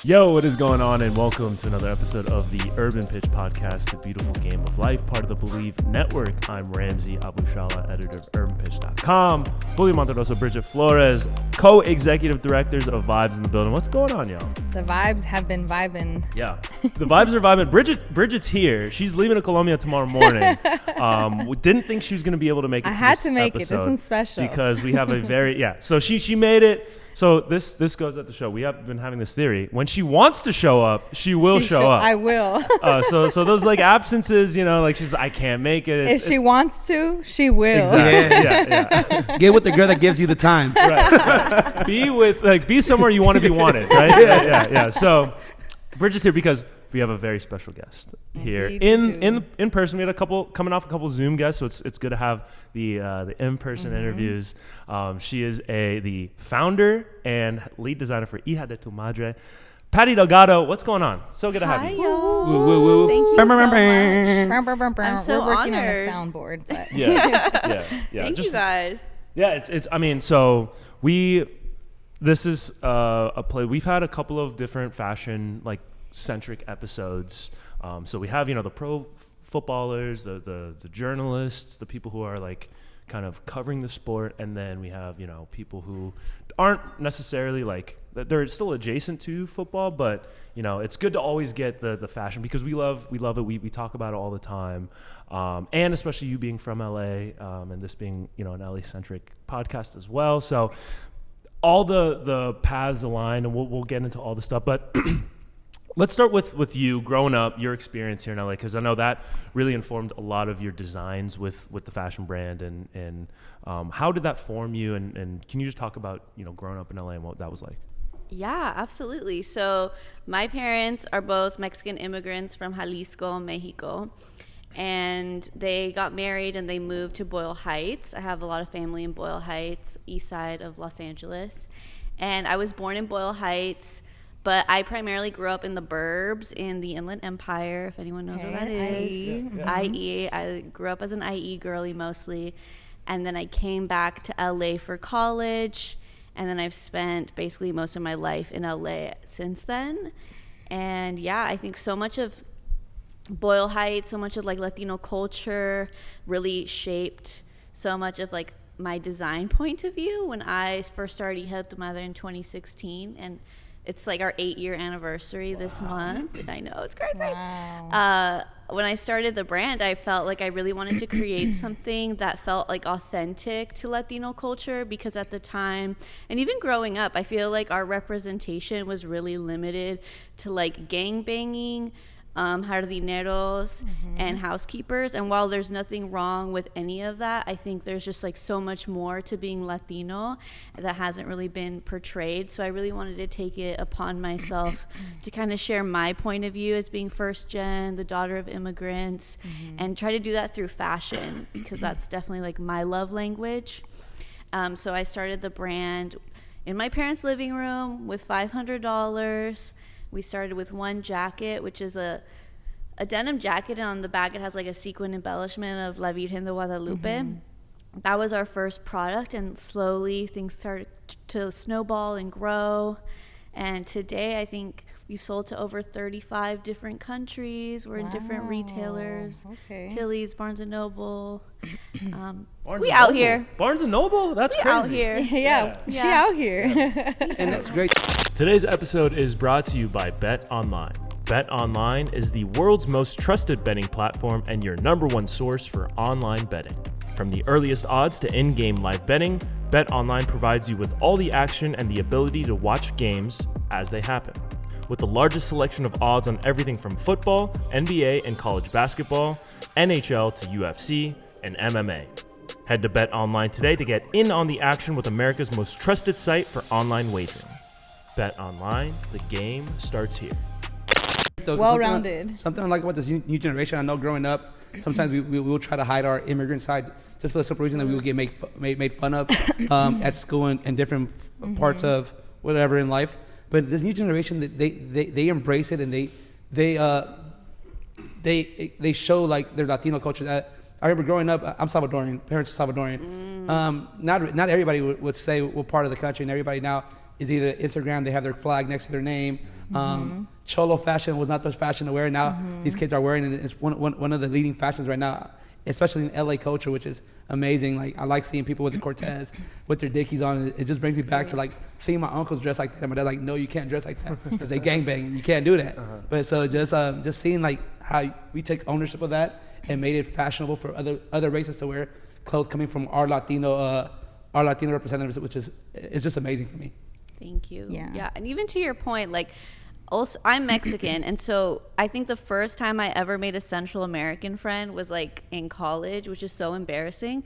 Yo, what is going on, and welcome to another episode of the Urban Pitch Podcast, the beautiful game of life, part of the Believe Network. I'm Ramsey Abushala, editor of UrbanPitch.com. Julio Monteroso, Bridget Flores, co-executive directors of Vibes in the building. What's going on, y'all? The vibes have been vibing. Yeah, the vibes are vibing. Bridget's here. She's leaving to Colombia tomorrow morning. We didn't think she was going to be able to make it. I had to make episode it. This is special because we have a very So she made it. So this goes at the show. We have been having this theory. When she wants to show up, she will show up. I will. So those like absences, like she's I can't make it. If she wants to, she will. Exactly. Yeah. Get with the girl that gives you the time. Right. Be somewhere you want to be wanted. Right. Yeah. So Bridget's here because we have a very special guest here in person. We had coming off a couple Zoom guests, so it's good to have the in-person interviews. She is the founder and lead designer for Hija de tu Madre. Patty Delgado, what's going on? So good to have you. Y'all. Woo, woo, woo. Thank you so much. I'm so working honored. on a soundboard, but Yeah. Thank you guys. Yeah, it's. I mean, this is a play. We've had a couple of different fashion centric episodes. So we have the pro footballers, the journalists, the people who are kind of covering the sport, and then we have people who aren't necessarily they're still adjacent to football, but it's good to always get the fashion because we love it. We talk about it all the time, and especially you being from LA, and this being an LA centric podcast as well. So all the paths align, and we'll get into all the stuff, but. Let's start with you growing up, your experience here in LA, because I know that really informed a lot of your designs with the fashion brand, and how did that form you? And can you just talk about growing up in LA and what that was like? Yeah, absolutely. So my parents are both Mexican immigrants from Jalisco, Mexico, and they got married and they moved to Boyle Heights. I have a lot of family in Boyle Heights, east side of Los Angeles, and I was born in Boyle Heights. But I primarily grew up in the burbs in the Inland Empire, if anyone knows where that is. IE. I grew up as an IE girly mostly. And then I came back to LA for college. And then I've spent basically most of my life in LA since then. And yeah, I think so much of Boyle Heights, so much of Latino culture really shaped so much of my design point of view when I first started Hija de tu Madre in 2016. And it's our 8-year anniversary this month. And I know, it's crazy. wow. When I started the brand, I felt like I really wanted to create something that felt authentic to Latino culture, because at the time, and even growing up, I feel like our representation was really limited to gang banging, jardineros, and housekeepers. And while there's nothing wrong with any of that, I think there's just so much more to being Latino that hasn't really been portrayed. So I really wanted to take it upon myself to kind of share my point of view as being first gen, the daughter of immigrants, and try to do that through fashion, because that's definitely my love language. So I started the brand in my parents' living room with $500. We started with one jacket, which is a denim jacket, and on the back it has a sequin embellishment of La Virgen de Guadalupe. That was our first product, and slowly things started to snowball and grow. And today I think we've sold to over 35 different countries. We're in different retailers, Tilly's, Barnes & Noble. We out here. Barnes & Noble? That's crazy. Out here. Yeah, she out here. And that's great. Today's episode is brought to you by Bet Online. Bet Online is the world's most trusted betting platform and your number one source for online betting. From the earliest odds to in-game live betting, Bet Online provides you with all the action and the ability to watch games as they happen. With the largest selection of odds on everything from football, NBA and college basketball, NHL to UFC, and MMA. Head to Bet Online today to get in on the action with America's most trusted site for online wagering. Bet Online, the game starts here. Well-rounded. Something I like about this new generation. I know growing up, sometimes we will try to hide our immigrant side just for the simple reason that we will get made fun of at school and different parts of whatever in life. But this new generation, they embrace it, and they show their Latino culture. I remember growing up, I'm Salvadorian, parents are Salvadorian. Not everybody would say we're part of the country, and everybody now is either Instagram, they have their flag next to their name. Cholo fashion was not the fashion to wear. Now these kids are wearing it. It's one of the leading fashions right now, especially in LA culture, which is amazing. Like, I like seeing people with the Cortez, with their Dickies on. It just brings me back to like seeing my uncles dress like that. And my dad's like, no, you can't dress like that because they gangbang. You can't do that. But so just seeing like how we take ownership of that and made it fashionable for other races to wear clothes coming from our Latino representatives, which is just amazing for me. Thank you. Yeah. And even to your point, like, also, I'm Mexican, and so I think the first time I ever made a Central American friend was like in college, which is so embarrassing.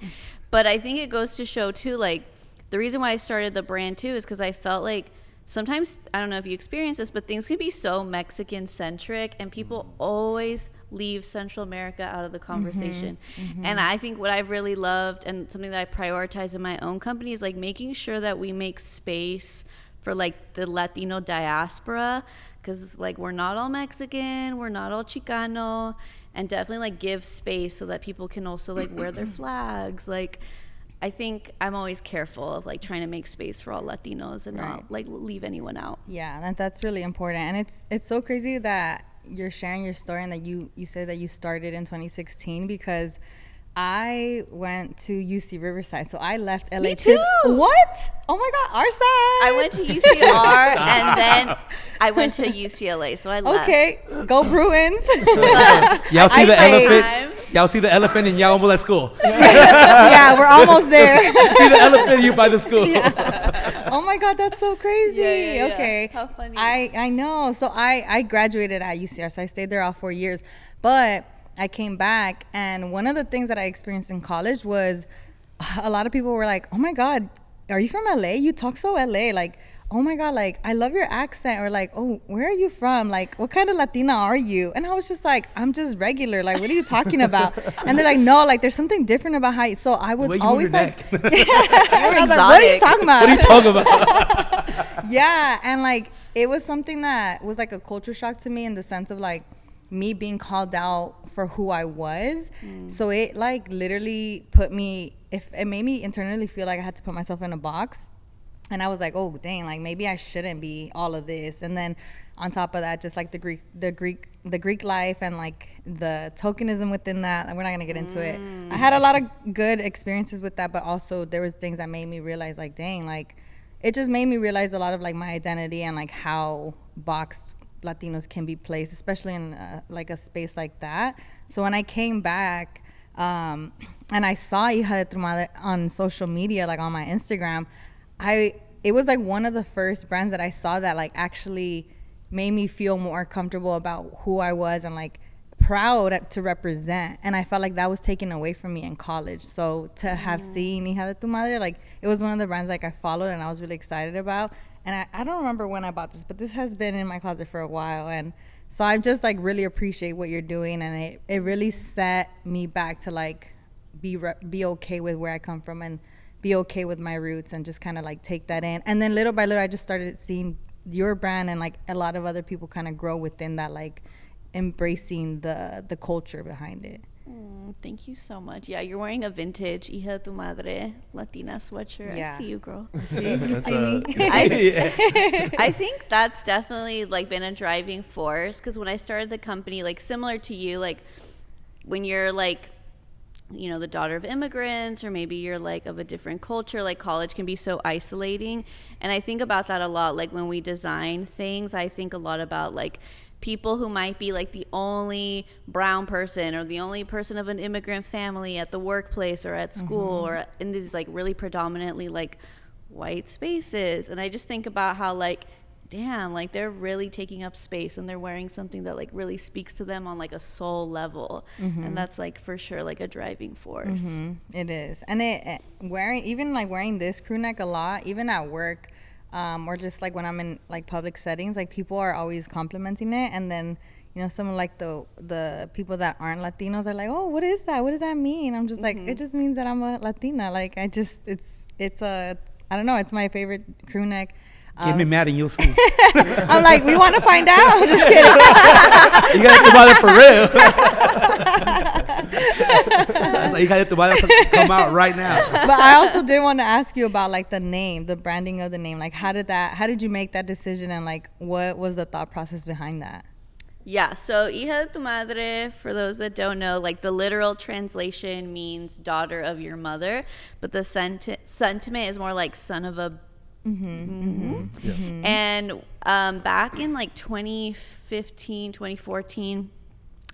But I think it goes to show too, like, the reason why I started the brand too is because I felt like sometimes, I don't know if you experience this, but things can be so Mexican centric, and people always leave Central America out of the conversation. And I think what I've really loved and something that I prioritize in my own company is like making sure that we make space for like the Latino diaspora, because like we're not all Mexican, we're not all Chicano, and definitely like give space so that people can also like wear their flags. Like, I think I'm always careful of like trying to make space for all Latinos and not like leave anyone out. Yeah, that's really important. And it's so crazy that you're sharing your story and that you said that you started in 2016, because I went to UC Riverside, so I left LA. Me too. What? Oh my God, our side. I went to UCR and then I went to UCLA, so I left. Okay, go Bruins. Y'all see the elephant? Y'all see the elephant and y'all almost at school. Yeah, we're almost there. See the elephant, you by the school. Yeah. Oh my God, that's so crazy. Yeah. Okay. How funny. I know. So I graduated at UCR, so I stayed there all 4 years. But I came back, and one of the things that I experienced in college was a lot of people were like, oh my God, are you from LA? You talk so LA. Like, oh my God, like, I love your accent. Or like, oh, where are you from? Like, what kind of Latina are you? And I was just like, I'm just regular. Like, what are you talking about? And they're like, no, like, there's something different about how you. So I was always like, I was like, what are you talking about? What are you talking about? Yeah. And like, it was something that was like a culture shock to me, in the sense of like me being called out for who I was. So it like literally it made me internally feel like I had to put myself in a box. And I was like, oh dang, like maybe I shouldn't be all of this. And then on top of that, just like the Greek life and like the tokenism within that. We're not gonna get into it. I had a lot of good experiences with that, but also there was things that made me realize like, dang, like it just made me realize a lot of like my identity and like how boxed Latinos can be placed, especially in like a space like that. So when I came back and I saw Hija de Madre on social media, like on my Instagram, it was like one of the first brands that I saw that like actually made me feel more comfortable about who I was and like proud to represent. And I felt like that was taken away from me in college. So to have seen Hija de Madre, like it was one of the brands like I followed and I was really excited about. And I don't remember when I bought this, but this has been in my closet for a while. And so I just like really appreciate what you're doing. And it really set me back to like be okay with where I come from and be okay with my roots and just kind of like take that in. And then little by little, I just started seeing your brand and like a lot of other people kind of grow within that, like embracing the culture behind it. Thank you so much. Yeah, you're wearing a vintage Hija de Madre Latina sweatshirt. Yeah. I see you, girl. You see me? I think that's definitely like been a driving force, because when I started the company, like similar to you, like when you're like, you know, the daughter of immigrants, or maybe you're like of a different culture, like college can be so isolating. And I think about that a lot. Like when we design things, I think a lot about like people who might be like the only brown person or the only person of an immigrant family at the workplace or at school or in these like really predominantly like white spaces. And I just think about how like, damn, like they're really taking up space and they're wearing something that like really speaks to them on like a soul level. And that's like for sure like a driving force. It is. And it wearing this crew neck a lot, even at work, or just like when I'm in like public settings, like people are always complimenting it. And then, you know, some of like the people that aren't Latinos are like, oh, what is that? What does that mean? I'm just like, it just means that I'm a Latina. Like I just, I don't know, it's my favorite crew neck. Get me mad and you'll see. I'm like, we want to find out. Just kidding. You gotta come out there for real. That's like, Hija de tu Madre come out right now. But I also did want to ask you about like the name, the branding of the name. Like how did you make that decision, and like what was the thought process behind that? Yeah, so Hija de tu Madre, for those that don't know, like the literal translation means daughter of your mother, but the sentiment is more like son of a. And back in like 2015, 2014,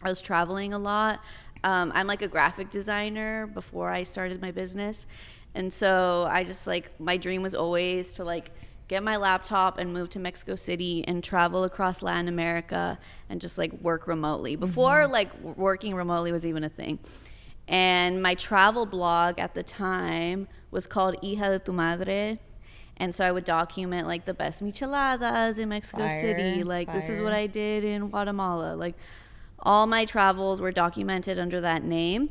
I was traveling a lot. I'm like a graphic designer before I started my business. And so I just like, my dream was always to like get my laptop and move to Mexico City and travel across Latin America and just like work remotely before like working remotely was even a thing. And my travel blog at the time was called Hija de tu Madre. And so I would document like the best micheladas in Mexico City. Like this is what I did in Guatemala. Like all my travels were documented under that name.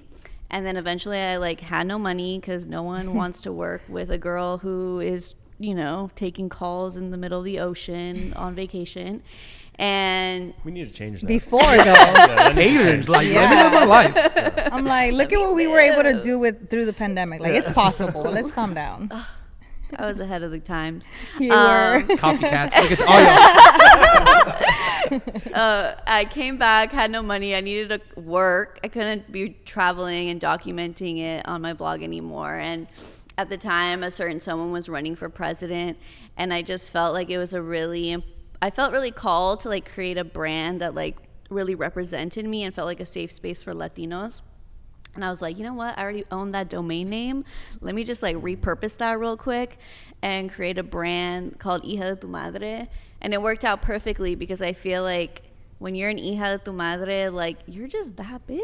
And then eventually I like had no money because no one wants to work with a girl who is, you know, taking calls in the middle of the ocean on vacation. And we need to change that. Before though, Haters, like, let me live my life. I'm like, look at what we were able to do through the pandemic. Like it's possible. Let's calm down. I was ahead of the times. You were. Copycats. Look at all y'all. I came back, had no money. I needed to work. I couldn't be traveling and documenting it on my blog anymore. And at the time, a certain someone was running for president. And I just felt like it was I felt really called to like create a brand that like really represented me and felt like a safe space for Latinos. And I was like, you know what? I already own that domain name. Let me just like repurpose that real quick and create a brand called Hija de tu Madre. And it worked out perfectly because I feel like when you're an Hija de tu Madre, like you're just that big.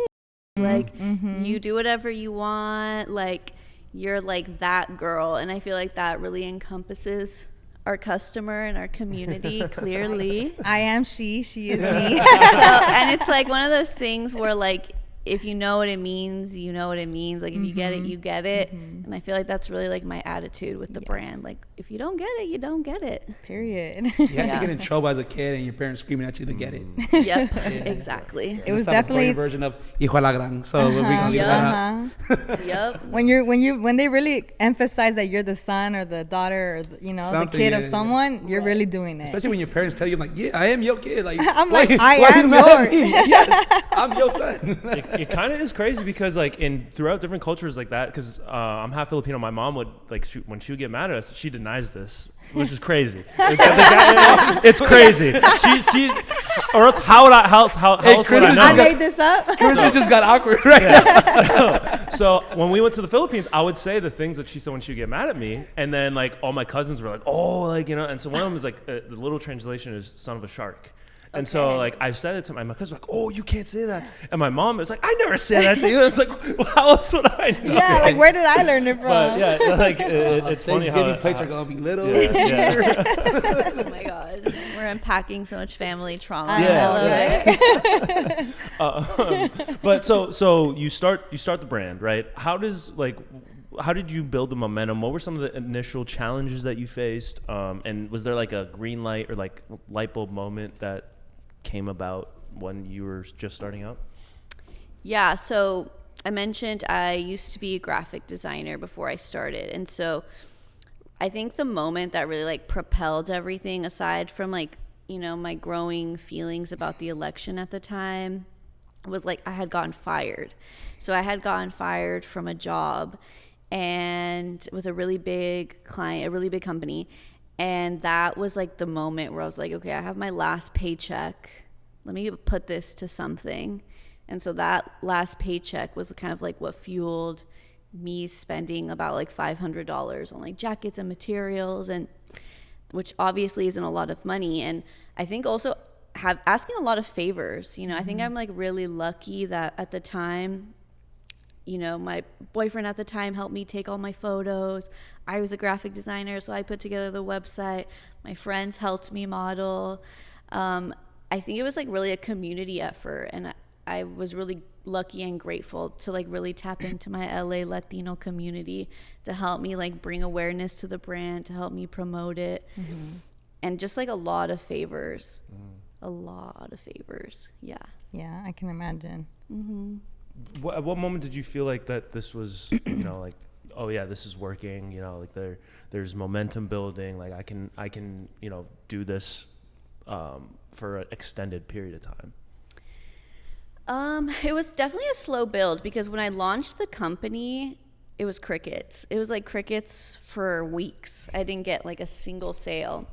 Like you do whatever you want. Like you're like that girl. And I feel like that really encompasses our customer and our community clearly. I am she is me. And it's like one of those things where like, if you know what it means, you know what it means. Like if you get it, you get it. And I feel like that's really like my attitude with the brand. Like if you don't get it, you don't get it. Period. You have to get in trouble as a kid and your parents screaming at you to get it. Yep, exactly. It was definitely a version of Hijo de la Gran. So we're gonna leave that out. Yep. When they really emphasize that you're the son or the daughter or the kid of someone, you're really doing it. Especially when your parents tell you, like, yeah, I am your kid. Like I'm like, I am yours. Yes, I'm your son. It kind of is crazy because like throughout different cultures like that, because I'm half Filipino. My mom would like when she would get mad at us, she denies this, which is crazy. It's crazy. She or else how else would I know? I made this up. Christmas just got awkward right now. So when we went to the Philippines, I would say the things that she said when she would get mad at me, and then like all my cousins were like, oh, like and so one of them is like the little translation is son of a shark. And so, like, I said it to my cousin, like, oh, you can't say that. And my mom is like, I never said that to you. It's like, well, how else would I know? Yeah, like, where did I learn it from? But, yeah, like, it's funny how... Thanksgiving plates are going to be little. Yeah. Oh, my God. We're unpacking so much family trauma. I love it. But so you start the brand, right? How did you build the momentum? What were some of the initial challenges that you faced? And was there like a green light or like light bulb moment that came about when you were just starting out? Yeah, so I mentioned I used to be a graphic designer before I started. And so I think the moment that really like propelled everything, aside from like, my growing feelings about the election at the time, was like I had gotten fired. So I had gotten fired from a job and with a really big client, a really big company. And that was like the moment where I was like, okay, I have my last paycheck. Let me put this to something. And so that last paycheck was kind of like what fueled me spending about like $500 on like jackets and materials, and which obviously isn't a lot of money. And I think also asking a lot of favors. I think I'm like really lucky that at the time, my boyfriend at the time helped me take all my photos. I was a graphic designer, so I put together the website. My friends helped me model. I think it was like really a community effort, and I was really lucky and grateful to like really tap into my LA Latino community to help me like bring awareness to the brand, to help me promote it, and just like a lot of favors. A lot of favors. Yeah, I can imagine. at what moment did you feel like that this was, you know, like, oh yeah, this is working, you know, like there's momentum building, like I can, you know, do this for an extended period of time? It was definitely a slow build, because when I launched the company, it was crickets. It was like crickets for weeks. I didn't get like a single sale.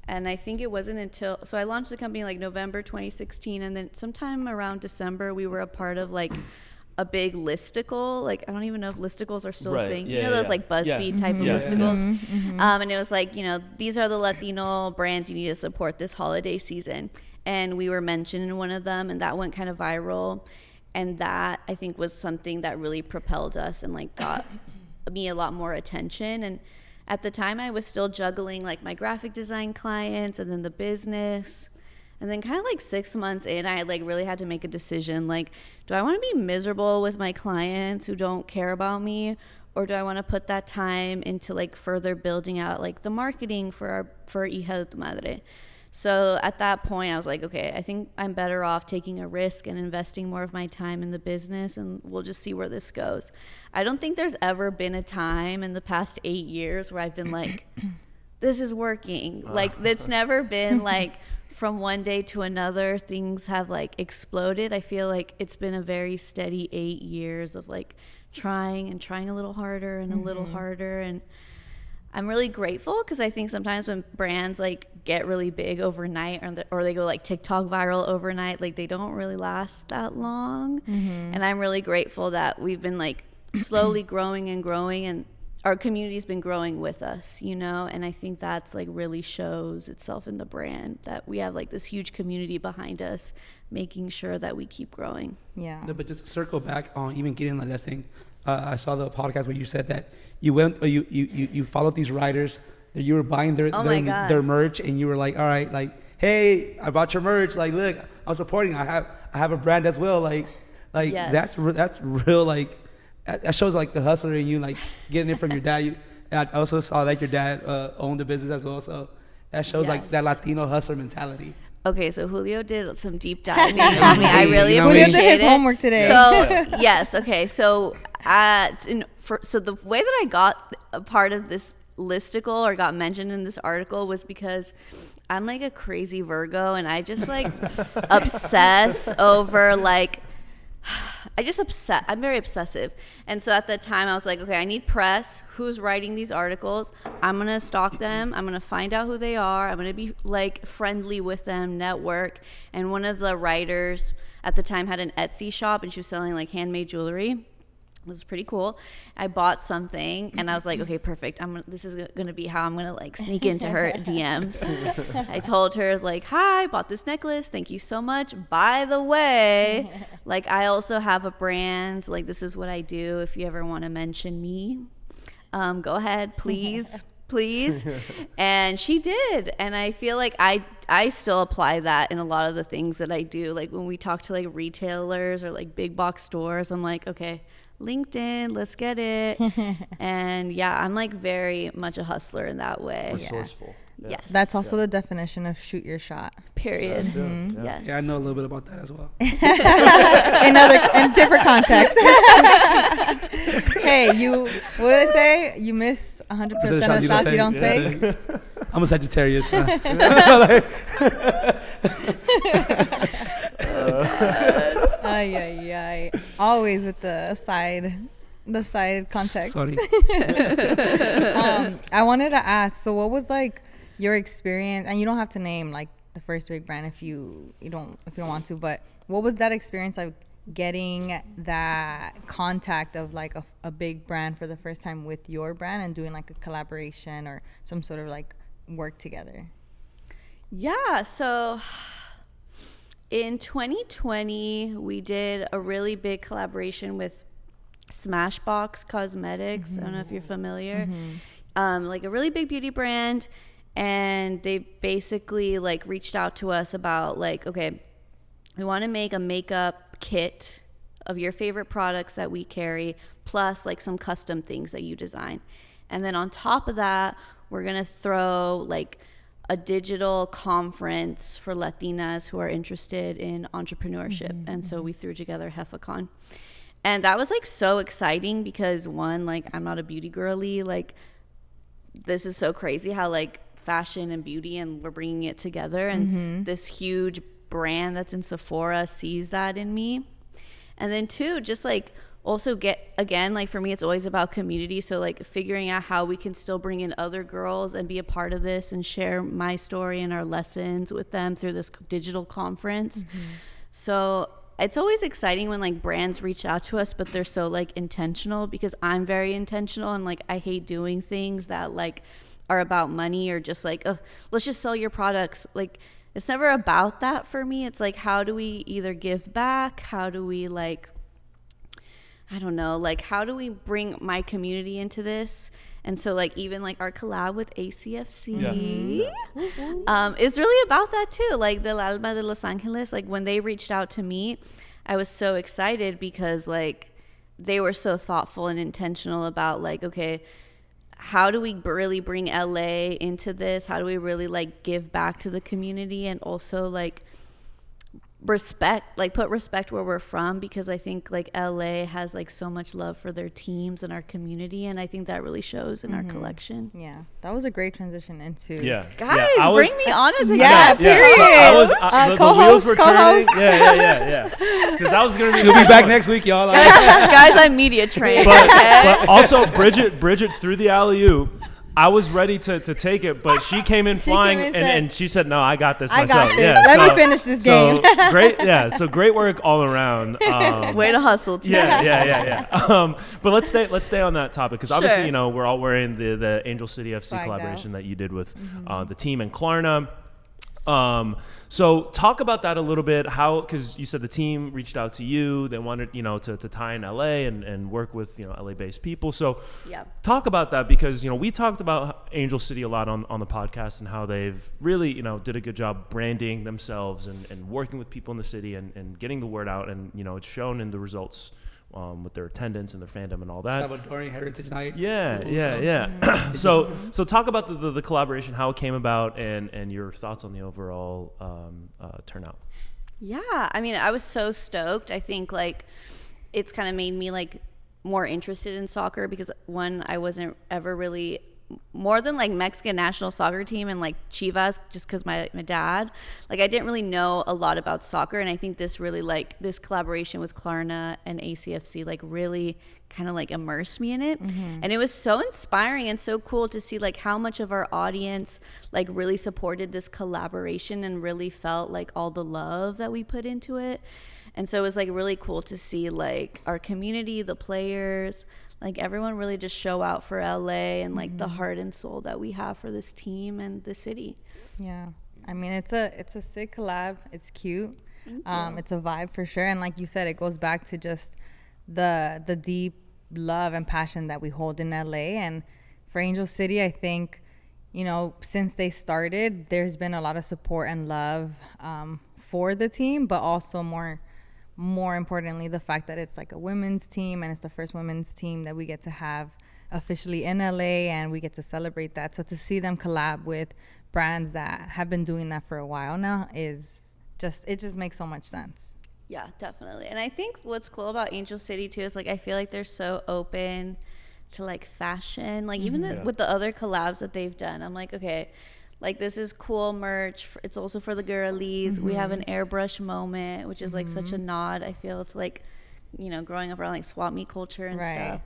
And I think it wasn't until, so I launched the company like November 2016, and then sometime around December, we were a part of like a big listicle. Like, I don't even know if listicles are still a thing. Yeah, you know, those like BuzzFeed type of listicles. And it was like, you know, these are the Latino brands you need to support this holiday season. And we were mentioned in one of them, and that went kind of viral. And that, I think, was something that really propelled us and like got me a lot more attention. And at the time, I was still juggling like my graphic design clients and then the business. And then kind of like 6 months in, I like really had to make a decision. Like, do I want to be miserable with my clients who don't care about me? Or do I want to put that time into like further building out like the marketing for Hija, Madre? So at that point, I was like, okay, I think I'm better off taking a risk and investing more of my time in the business, and we'll just see where this goes. I don't think there's ever been a time in the past 8 years where I've been like, this is working. Like, it's never been like from one day to another, things have like exploded. I feel like it's been a very steady 8 years of like trying a little harder and a little harder. And I'm really grateful, because I think sometimes when brands like get really big overnight, or they go like TikTok viral overnight, like they don't really last that long. And I'm really grateful that we've been like slowly growing, and our community's been growing with us, you know. And I think that's like really shows itself in the brand, that we have like this huge community behind us, making sure that we keep growing. Yeah. No, but just to circle back on even getting the listing, I saw the podcast where you said that you went, you followed these writers, that you were buying their merch, and you were like, all right, like, hey, I bought your merch, like, look, I'm supporting. I have a brand as well, like Yes. that's real, like that shows like the hustler in you, like getting it from your dad. And I also saw that your dad owned the business as well, so that shows like that Latino hustler mentality. Okay, so Julio did some deep diving on me. I really Julio appreciate did his it. homework today. So yes, okay. So so the way that I got a part of this listicle, or got mentioned in this article, was because I'm like a crazy Virgo, and I just like obsess over like, I'm very obsessive. And so at the time I was like, okay, I need press. Who's writing these articles? I'm going to stalk them. I'm going to find out who they are. I'm going to be like friendly with them, network. And one of the writers at the time had an Etsy shop, and she was selling like handmade jewelry. It was pretty cool. I bought something, and I was like, okay, perfect. This is going to be how I'm going to like sneak into her DMs. I told her like, hi, bought this necklace. Thank you so much. By the way, like I also have a brand. Like, this is what I do. If you ever want to mention me, go ahead, please. Please. And she did. And I feel like I still apply that in a lot of the things that I do. Like when we talk to like retailers or like big box stores, I'm like, okay, LinkedIn, let's get it. And yeah, I'm like very much a hustler in that way. Resourceful. Yeah. Yes. That's also the definition of shoot your shot. Period. Yeah. Yes. Yeah, I know a little bit about that as well. in different contexts. Hey, what do they say? You miss 100% of the shots you don't take. I'm a Sagittarius. Ay. Always with the side context. Sorry. I wanted to ask, so what was like your experience, and you don't have to name like the first big brand if you don't want to, but what was that experience like getting that contact of like a big brand for the first time with your brand and doing like a collaboration or some sort of like work together? Yeah, so in 2020, we did a really big collaboration with Smashbox Cosmetics. I don't know if you're familiar. Like a really big beauty brand. And they basically like reached out to us about like, okay, we want to make a makeup kit of your favorite products that we carry, plus like some custom things that you design. And then on top of that, we're going to throw like a digital conference for Latinas who are interested in entrepreneurship. And so we threw together HefaCon. And that was like so exciting because one, like I'm not a beauty girly. Like this is so crazy how like fashion and beauty and we're bringing it together. And this huge brand that's in Sephora sees that in me. And then two, just like also again, like for me, it's always about community. So like figuring out how we can still bring in other girls and be a part of this and share my story and our lessons with them through this digital conference. So it's always exciting when like brands reach out to us, but they're so like intentional, because I'm very intentional and like I hate doing things that like are about money or just like, oh, let's just sell your products. Like it's never about that for me. It's like, how do we either give back? How do we like, I don't know, like how do we bring my community into this? And so like even like our collab with ACFC is really about that too. Like the Alma de Los Angeles, like when they reached out to me, I was so excited because like they were so thoughtful and intentional about like, okay, how do we really bring LA into this? How do we really like give back to the community and also like respect, like put respect where we're from, because I think like LA has like so much love for their teams and our community, and I think that really shows in our collection. Yeah, that was a great transition into guys, bring me on as a guest. period. I was the wheels were turning. Yeah. Because that was gonna be. She'll be back next week, y'all. Guys, I'm media trained. But also Bridget threw the alley-oop. I was ready to take it, but she came in flying and she said, "No, I got this myself." I got this. Yeah, Let me finish this game. So great, so great work all around. Way to hustle, too. Yeah. But let's stay on that topic, because obviously, Sure. you know, we're all wearing the Angel City FC Flagged collaboration out. that you did with the team and Klarna. So talk about that a little bit, how, because you said the team reached out to you, they wanted, you know, to tie in LA and work with, you know, LA based people. So talk about that, because, you know, we talked about Angel City a lot on the podcast and how they've really, you know, did a good job branding themselves and working with people in the city and getting the word out. And, you know, it's shown in the results with their attendance and their fandom and all that. Salvadorian Heritage Night. Yeah. So talk about the collaboration, how it came about, and your thoughts on the overall turnout. Yeah, I mean, I was so stoked. I think like it's kind of made me like more interested in soccer, because one, I wasn't ever really, more than like Mexican national soccer team and like Chivas, just because my dad, like I didn't really know a lot about soccer. And I think this really like this collaboration with Klarna and ACFC like really kind of like immersed me in it. And it was so inspiring and so cool to see like how much of our audience like really supported this collaboration and really felt like all the love that we put into it. And so it was like really cool to see like our community, the players, like everyone really just show out for LA and like the heart and soul that we have for this team and the city. Yeah, I mean it's a sick collab. It's cute. It's a vibe for sure. And like you said, it goes back to just the deep love and passion that we hold in LA. And for Angel City, I think, you know, since they started, there's been a lot of support and love for the team, but also more importantly, the fact that it's like a women's team and it's the first women's team that we get to have officially in LA, and we get to celebrate that. So to see them collab with brands that have been doing that for a while now is just, it just makes so much sense. Yeah, definitely. And I think what's cool about Angel City too is like I feel like they're so open to like fashion, like even with the other collabs that they've done. I'm like, okay, like this is cool merch. It's also for the girlies. We have an airbrush moment, which is like such a nod, I feel, to like, you know, growing up around like swap meet culture and stuff.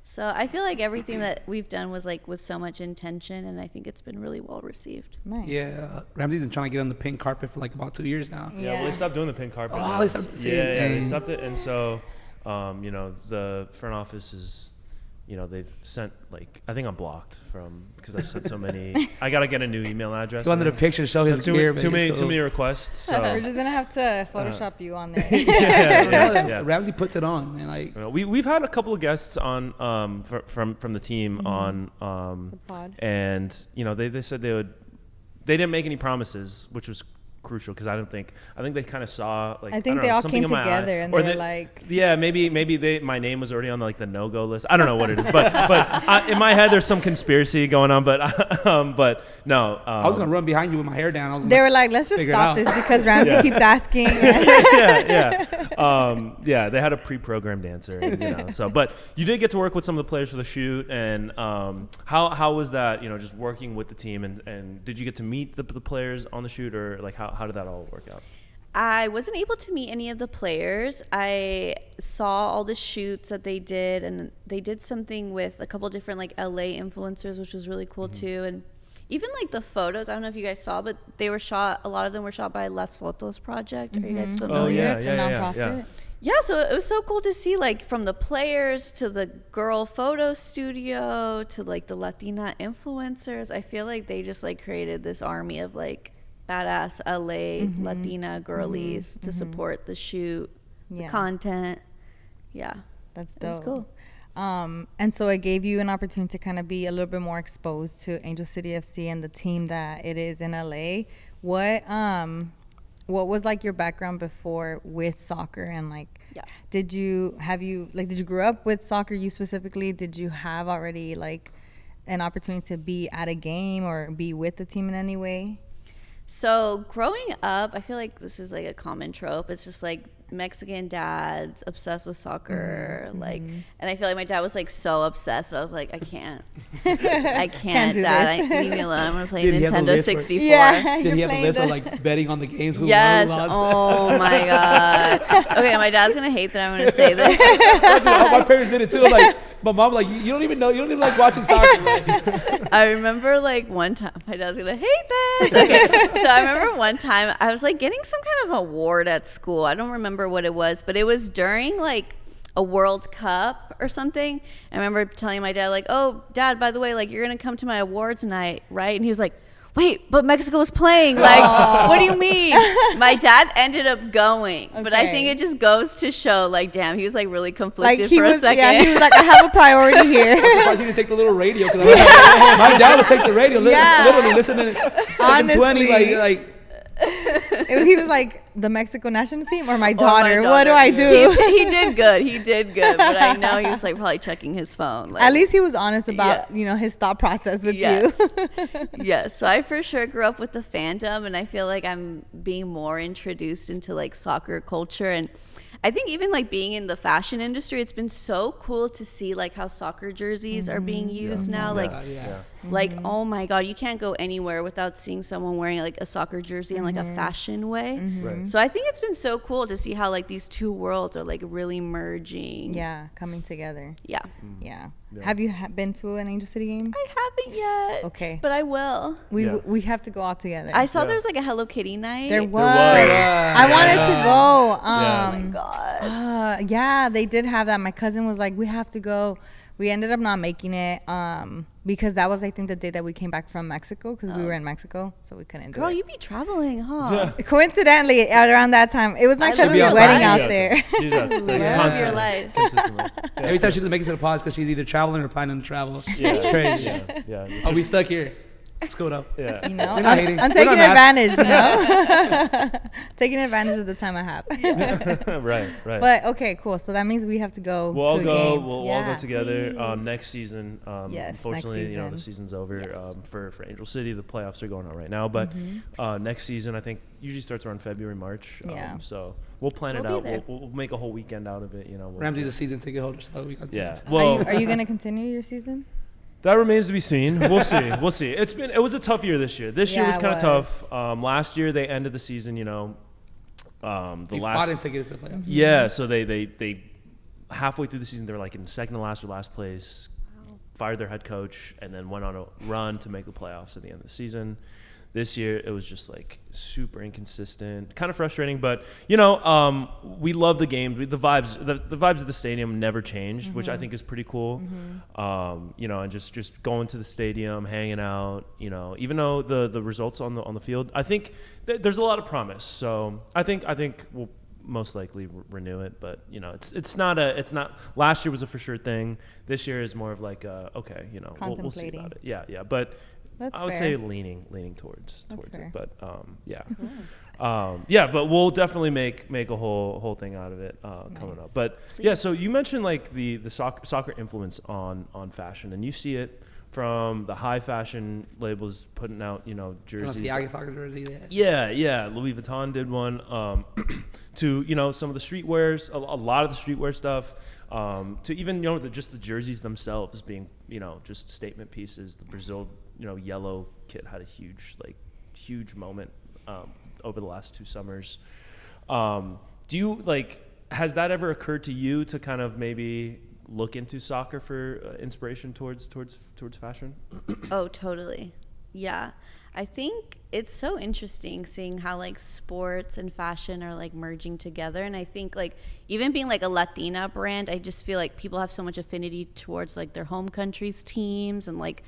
So I feel like everything that we've done was like with so much intention, and I think it's been really well received. Nice. Yeah, Ramsey's been trying to get on the pink carpet for like about 2 years now. Yeah, well, they stopped doing the pink carpet. Oh, they stopped. They stopped it, and so, you know, the front office is, you know, they've sent like, I think I'm blocked from, because I've sent so many. I gotta get a new email address. He wanted a picture to show his gear. Too many requests. So We're just gonna have to Photoshop you on there. yeah. Ramsey puts it on, and like we've had a couple of guests on from the team on The pod. and you know they said they didn't make any promises, which was crucial because I think they kind of saw like I think they all came together and they're like, yeah, maybe my name was already on like the no-go list. I don't know what it is, but in my head there's some conspiracy going on, but no. I was gonna run behind you with my hair down. They were like, let's just stop this because Ramsey keeps asking. Yeah, they had a pre-programmed answer, so but you did get to work with some of the players for the shoot, and how was that, just working with the team, and did you get to meet the players on the shoot, or like how did that all work out? I wasn't able to meet any of the players. I saw all the shoots that they did, and they did something with a couple different like LA influencers, which was really cool too. And even like the photos, I don't know if you guys saw, but they were shot, a lot of them were shot by Las Fotos Project. Are you guys familiar? Oh yeah. Yeah, so it was so cool to see, like, from the players to the girl photo studio to like the Latina influencers. I feel like they just like created this army of like badass LA Latina girlies to support the shoot, the content. Yeah, that's dope. It was cool. And so it gave you an opportunity to kind of be a little bit more exposed to Angel City FC and the team that it is in LA. What was like your background before with soccer, and like did you grow up with soccer, you specifically? Did you have already like an opportunity to be at a game or be with the team in any way? So growing up, I feel like this is like a common trope. It's just like Mexican dads obsessed with soccer, like, and I feel like my dad was like so obsessed that I was like, I can't Dad, leave me alone. I'm gonna play Nintendo 64. Yeah, did he have a list of like betting on the games? Yes. Oh my god. Okay, my dad's gonna hate that I'm gonna say this. My parents did it too. Like my mom, like you don't even like watching soccer. Right? I remember like one time, my dad's gonna hate this. Okay, so I remember one time I was like getting some kind of award at school. I don't remember what it was, but it was during like a World Cup or something. I remember telling my dad like, oh Dad, by the way, like you're gonna come to my awards night, right? And he was like, wait, but Mexico was playing, like what do you mean? My dad ended up going, but I think it just goes to show like, damn, he was like really conflicted for a second. Yeah, he was like, I have a priority here. I'm surprised he didn't take the little radio, because my dad would take the radio, literally listening to 720, like he was like, the Mexico national team or my daughter? What do I do? He did good, but I know he was like probably checking his phone. Like, at least he was honest about his thought process with you. Yes. So I for sure grew up with the fandom, and I feel like I'm being more introduced into like soccer culture. And I think even like being in the fashion industry, it's been so cool to see like how soccer jerseys are being used now. Like, oh my God, you can't go anywhere without seeing someone wearing like a soccer jersey in like a fashion way. Right. So I think it's been so cool to see how like these two worlds are like really merging. Yeah, coming together. Yeah. Yeah. Have you been to an Angel City game? I haven't yet. Okay. But I will. We have to go all together. I saw there was like a Hello Kitty night. There was. I wanted to go. Oh my God. Yeah, they did have that. My cousin was like, we have to go. We ended up not making it because that was, I think, the day that we came back from Mexico, because we were in Mexico, so we couldn't do it. Girl, you be traveling, huh? Coincidentally, around that time, it was my cousin's wedding out there. She's out there. Love your life. Consistently. Every time she doesn't make it to the pause, because she's either traveling or planning to travel. It's crazy. Yeah. I'll be stuck here. Let's go though. Yeah. You know, We're not hating. I'm taking advantage, taking advantage of the time I have. Right. But okay, cool. So that means we have to go. We'll all to go. games. We'll all go together next season. Yes, unfortunately, next season. the season's over. Yes. For Angel City, the playoffs are going on right now. But next season, I think, usually starts around February, March. Yeah. So we'll plan it We'll out. be there. We'll make a whole weekend out of it. Ramsey's a season ticket holder, so we got Yeah. tickets. Well, Are you going to continue your season? that remains to be seen. We'll see. It was a tough year this year. This year was kind of tough. Last year they ended the season, They fought to get to the playoffs. Yeah, so they halfway through the season they were like in second to last or last place, fired their head coach, and then went on a run to make the playoffs at the end of the season. This year it was just like super inconsistent, kind of frustrating, but we love the games. The vibes of the stadium never changed, which I think is pretty cool. And just going to the stadium, hanging out, even though the results on the field, I think there's a lot of promise. So I think we'll most likely renew it, but it's not last year was a for sure thing. This year is more of like we'll see about it. Yeah, but That's I would fair. say leaning towards fair. it, but yeah. Yeah, but we'll definitely make a whole thing out of it coming up. But yeah, so you mentioned like the soccer influence on fashion, and you see it from the high fashion labels putting out, you know, jerseys. The soccer jersey. Yeah. Louis Vuitton did one. To, you know, some of the streetwears, a lot of the streetwear stuff. To even, you know, just the jerseys themselves being, you know, just statement pieces. The Brazil, you know, yellow kit had a huge moment over the last 2 summers. Do you like? Has that ever occurred to you to kind of maybe look into soccer for inspiration towards fashion? Oh, totally. Yeah. I think it's so interesting seeing how like sports and fashion are like merging together. And I think like even being like a Latina brand, I just feel like people have so much affinity towards like their home country's teams, and like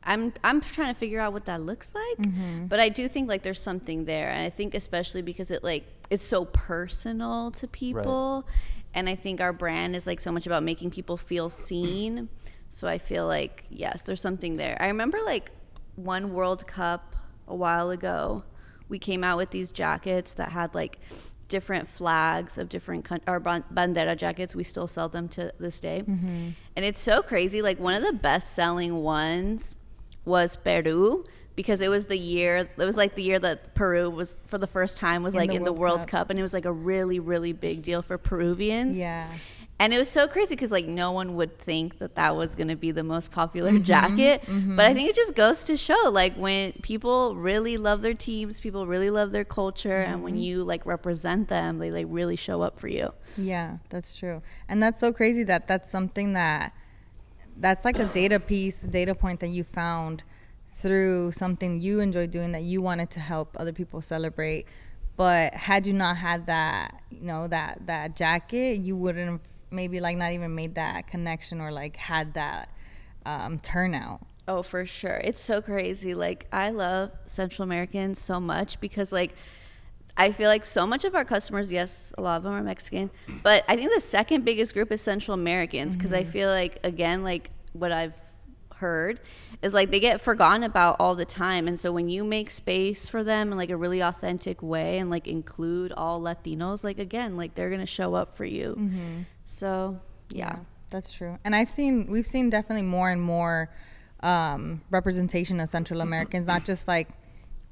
I'm trying to figure out what that looks like. But I do think like there's something there. And I think especially because it's so personal to people. Right. And I think our brand is like so much about making people feel seen. So I feel like, yes, there's something there. I remember like one World Cup a while ago, we came out with these jackets that had like different flags of different or bandera jackets. We still sell them to this day. And it's so crazy. Like one of the best selling ones was Peru, because it was the year that Peru was for the first time was like in the World Cup, and it was like a really, really big deal for Peruvians. Yeah. And it was so crazy because like no one would think that was going to be the most popular jacket. But I think it just goes to show like when people really love their teams, people really love their culture, and when you like represent them, they like really show up for you. Yeah, that's true. And that's so crazy that's something that's like a data point that you found through something you enjoy doing that you wanted to help other people celebrate. But had you not had that, you know, that jacket, you wouldn't have maybe like not even made that connection or like had that turnout. Oh, for sure. It's so crazy. Like I love Central Americans so much because like I feel like so much of our customers, yes, a lot of them are Mexican, but I think the second biggest group is Central Americans, because I feel like, again, like what I've heard is like they get forgotten about all the time. And so when you make space for them in like a really authentic way and like include all Latinos, like again, like they're going to show up for you. So, yeah. That's true. And we've seen definitely more and more representation of Central Americans, not just like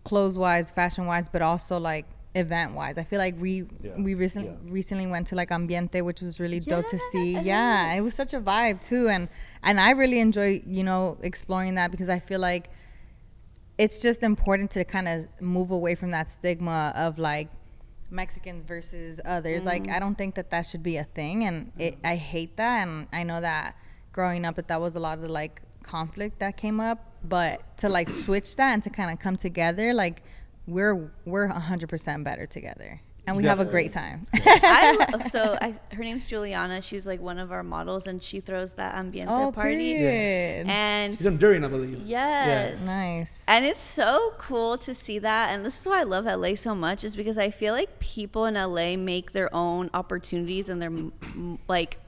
clothes wise, fashion wise, but also like event wise. I feel like we recently went to like Ambiente, which was really dope to see. Yeah, it was such a vibe too, and I really enjoy, you know, exploring that, because I feel like it's just important to kind of move away from that stigma of like Mexicans versus others. Like I don't think that should be a thing, and I hate that, and I know that growing up that was a lot of the like conflict that came up, but to like switch that and to kind of come together, like we're 100% better together, and we have a great time. Her name's Juliana. She's like one of our models, and she throws that Ambiente party. And she's Honduran, I believe. Yes. Nice. And it's so cool to see that. And this is why I love LA so much, is because I feel like people in LA make their own opportunities and they're like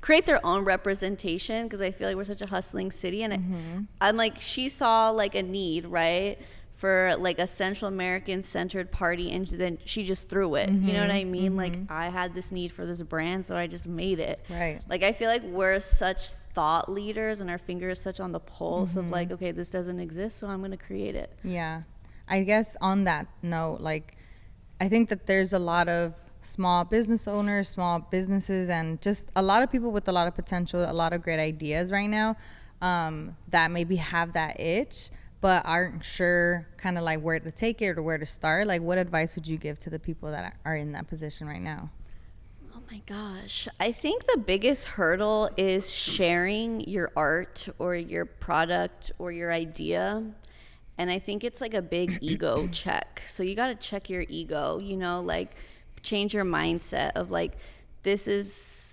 create their own representation, because I feel like we're such a hustling city. And I'm like, she saw like a need, right, for like a Central American centered party, and then she just threw it. You know what I mean? Like I had this need for this brand, so I just made it. Right. Like I feel like we're such thought leaders, and our finger is such on the pulse of like, okay, this doesn't exist, so I'm going to create it. Yeah. I guess on that note, like I think that there's a lot of small business owners, small businesses, and just a lot of people with a lot of potential, a lot of great ideas right now, that maybe have that itch but aren't sure kind of like where to take it or where to start. Like what advice would you give to the people that are in that position right now? Oh my gosh. I think the biggest hurdle is sharing your art or your product or your idea. And I think it's like a big ego check. So you got to check your ego, you know, like change your mindset of like, this is,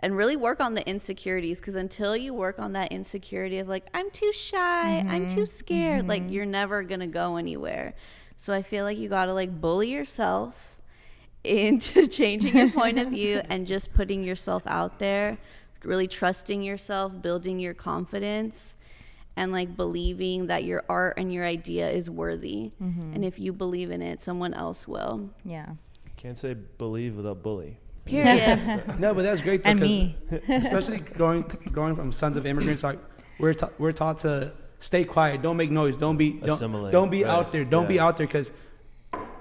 and really work on the insecurities, because until you work on that insecurity of like, I'm too shy, I'm too scared, like you're never going to go anywhere. So I feel like you got to like bully yourself into changing your point of view and just putting yourself out there, really trusting yourself, building your confidence. and like believing that your art and your idea is worthy. And if you believe in it, someone else will. Yeah. Can't say believe without bully. Period. No, but that's great though, And 'cause me. especially growing from sons of immigrants, like we're taught to stay quiet, don't make noise, don't be Assimilate, don't be right. out there, don't be Yeah. out there, because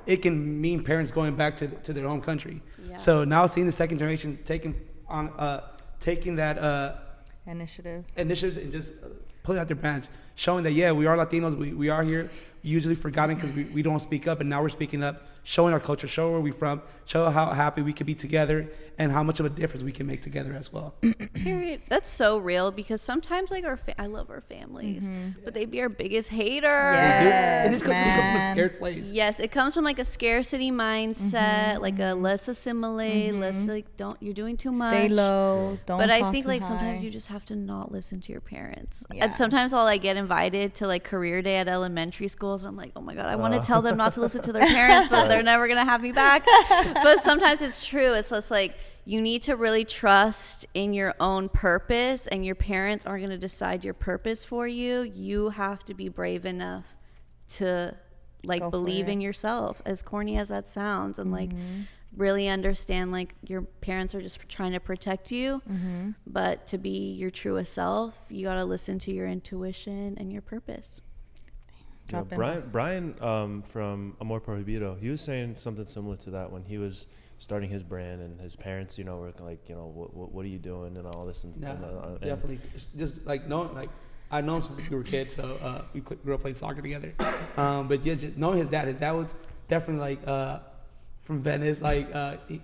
it can mean parents going back to their home country. Yeah. So now seeing the second generation taking that Initiative. initiatives and just putting out their brands, showing that we are Latinos, we are here, usually forgotten because we don't speak up, and now we're speaking up, showing our culture, show where we're from, show how happy we could be together, and how much of a difference we can make together as well. Period. That's so real, because sometimes like I love our families, but they be our biggest haters. Yes, And it's because we come from a man. scared place. Yes, it comes from like a scarcity mindset, like a let's assimilate, let's like you're doing too much. Stay low. Don't But I talk think too like high. sometimes you just have to not listen to your parents. Yeah. And sometimes I'll like get invited to like career day at elementary schools. I'm like, oh my God, I want to tell them not to listen to their parents, but they're never going to have me back. But sometimes it's true. It's just like, you need to really trust in your own purpose, and your parents aren't going to decide your purpose for you. You have to be brave enough to like Go for believe it. in yourself, as corny as that sounds, and like really understand like your parents are just trying to protect you, but to be your truest self, you got to listen to your intuition and your purpose. Yeah, Drop in. Brian from Amor Prohibido, he was saying something similar to that when he was starting his brand, and his parents, were like, what are you doing and all this, and Definitely. Just like knowing, like I've known since we were kids, so we grew up playing soccer together. But just knowing his dad was definitely like from Venice. Like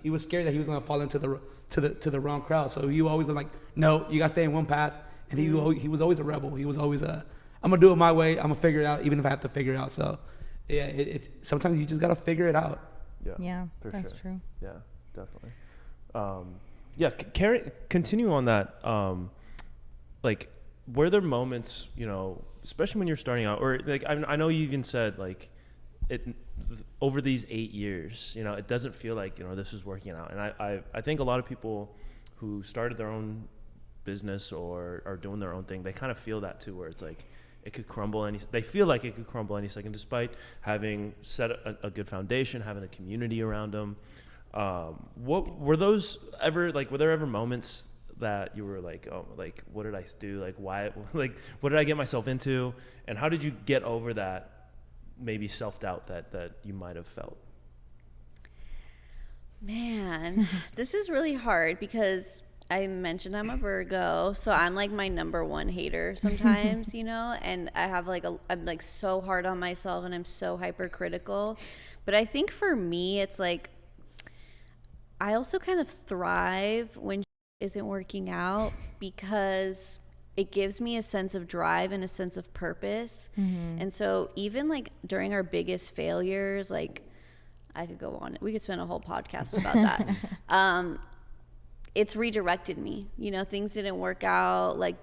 he was scared that he was gonna fall into the wrong crowd. So he always was like, no, you gotta stay in one path. And he was always a rebel. He was always I'm gonna do it my way. I'm gonna figure it out, even if I have to figure it out. So yeah, it's sometimes you just gotta figure it out. Yeah, for that's sure. true. Yeah, definitely. Continue on that. Like, were there moments, especially when you're starting out, or like I know you even said like over these 8 years, it doesn't feel like this is working out, and I think a lot of people who started their own business or are doing their own thing, they kind of feel that too, where it's like it could crumble they feel like it could crumble any second, despite having set a good foundation, having a community around them. What were those ever like? Were there ever moments that you were like, oh, like what did I do? Like why? Like what did I get myself into? And how did you get over that maybe self-doubt that you might have felt? Man, this is really hard, because I mentioned I'm a Virgo, so I'm like my number one hater sometimes, and I have like I'm like so hard on myself, and I'm so hypercritical. But I think for me, it's like I also kind of thrive when isn't working out, because it gives me a sense of drive and a sense of purpose. And so even like during our biggest failures, like I could go on, we could spend a whole podcast about that. It's redirected me. Things didn't work out. Like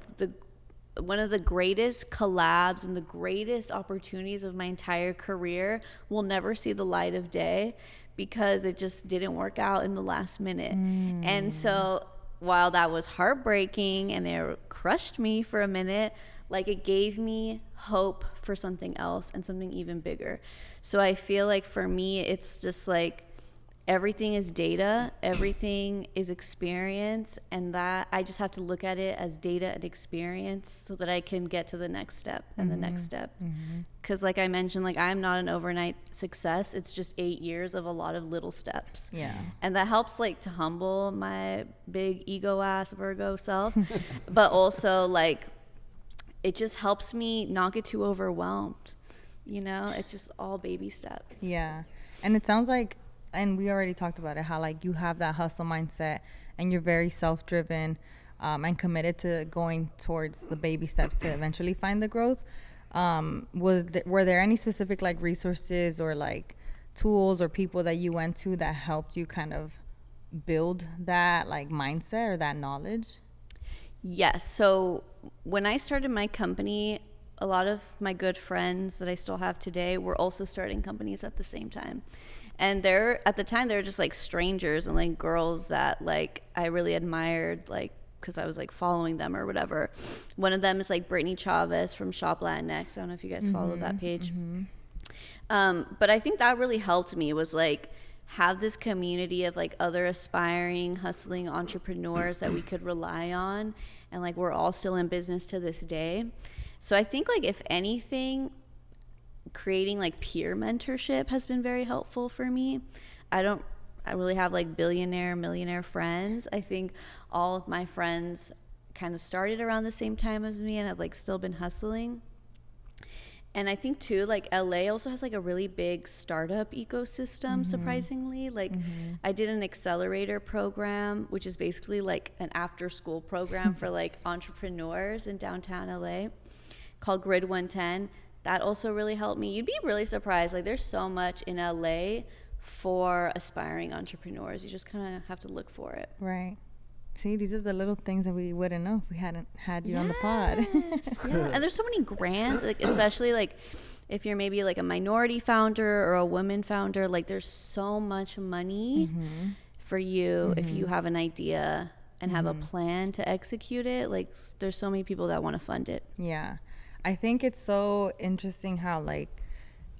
one of the greatest collabs and the greatest opportunities of my entire career will never see the light of day, because it just didn't work out in the last minute. And so while that was heartbreaking and it crushed me for a minute, like it gave me hope for something else and something even bigger. So I feel like for me, it's just like everything is data, everything is experience, and that I just have to look at it as data and experience so that I can get to the next step and the next step. Because like I mentioned, like I'm not an overnight success. It's just 8 years of a lot of little steps. Yeah. And that helps like to humble my big ego ass Virgo self, but also like it just helps me not get too overwhelmed. It's just all baby steps. Yeah. And it sounds like, and we already talked about it, how like you have that hustle mindset and you're very self-driven and committed to going towards the baby steps to eventually find the growth. Were there any specific like resources or like tools or people that you went to that helped you kind of build that like mindset or that knowledge? Yes. So when I started my company, a lot of my good friends that I still have today were also starting companies at the same time. And at the time, they were just like strangers and like girls that like I really admired, like because I was like following them or whatever. One of them is like Brittany Chavez from Shop Latinx. I don't know if you guys follow that page. But I think that really helped me, was like have this community of like other aspiring, hustling entrepreneurs that we could rely on. And like we're all still in business to this day. So I think like if anything, creating like peer mentorship has been very helpful for me. I really have like billionaire, millionaire friends. I think all of my friends kind of started around the same time as me and have like still been hustling. And I think too, like LA also has like a really big startup ecosystem, surprisingly. Like I did an accelerator program, which is basically like an after school program for like entrepreneurs in downtown LA called Grid 110. That also really helped me. You'd be really surprised. Like there's so much in LA for aspiring entrepreneurs. You just kind of have to look for it. Right. See, these are the little things that we wouldn't know if we hadn't had you on the pod. Yeah. And there's so many grants, like especially like if you're maybe like a minority founder or a woman founder, like there's so much money for you if you have an idea and have a plan to execute it. Like there's so many people that want to fund it. Yeah. I think it's so interesting how like,